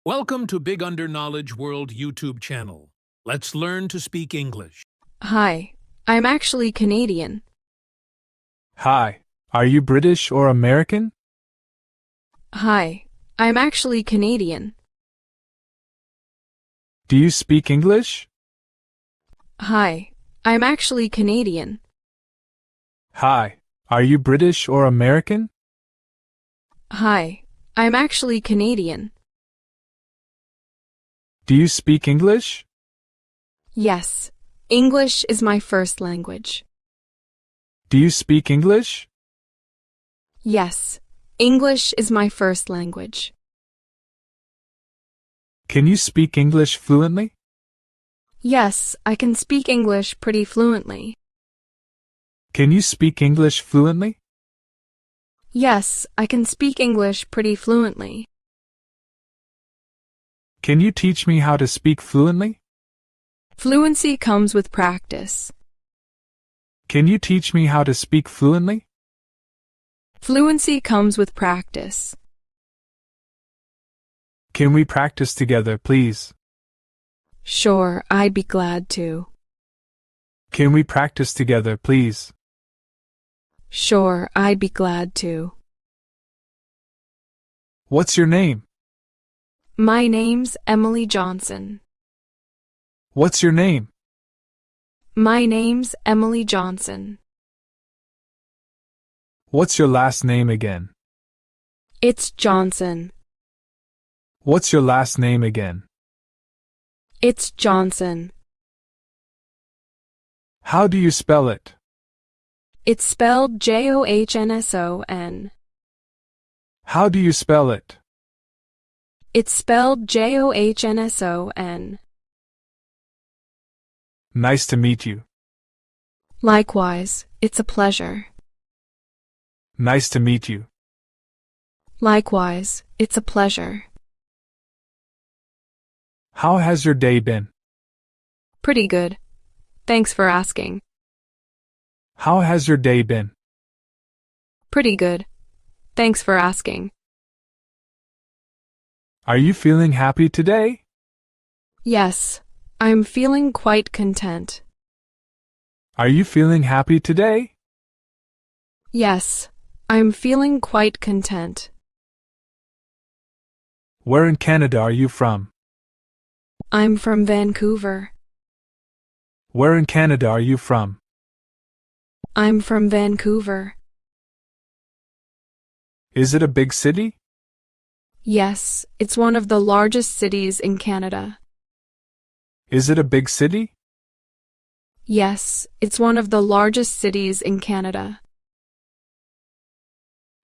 Welcome to Big Under Knowledge World YouTube channel. Let's learn to speak English. Hi, I'm actually Canadian. Hi, are you British or American? Hi, I'm actually Canadian. Do you speak English? Hi, I'm actually Canadian. Hi, are you British or American? Hi, I'm actually Canadian. Do you speak English? Yes, English is my first language. Do you speak English? Yes, English is my first language. Can you speak English fluently? Yes, I can speak English pretty fluently. Can you speak English fluently? Yes, I can speak English pretty fluently. Can you teach me how to speak fluently? Fluency comes with practice. Can you teach me how to speak fluently? Fluency comes with practice. Can we practice together, please? Sure, I'd be glad to. Can we practice together, please? Sure, I'd be glad to. What's your name? My name's Emily Johnson. What's your name? My name's Emily Johnson. What's your last name again? It's Johnson. What's your last name again? It's Johnson. How do you spell it? It's spelled Johnsson. How do you spell it? It's spelled Johnsson. Nice to meet you. Likewise, it's a pleasure. Nice to meet you. Likewise, it's a pleasure. How has your day been? Pretty good. Thanks for asking. How has your day been? Pretty good. Thanks for asking. Are you feeling happy today? Yes, I'm feeling quite content. Are you feeling happy today? Yes, I'm feeling quite content. Where in Canada are you from? I'm from Vancouver. Where in Canada are you from? I'm from Vancouver. Is it a big city? Yes, it's one of the largest cities in Canada. Is it a big city? Yes, it's one of the largest cities in Canada.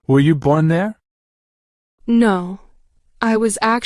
Were you born there? No, I was actually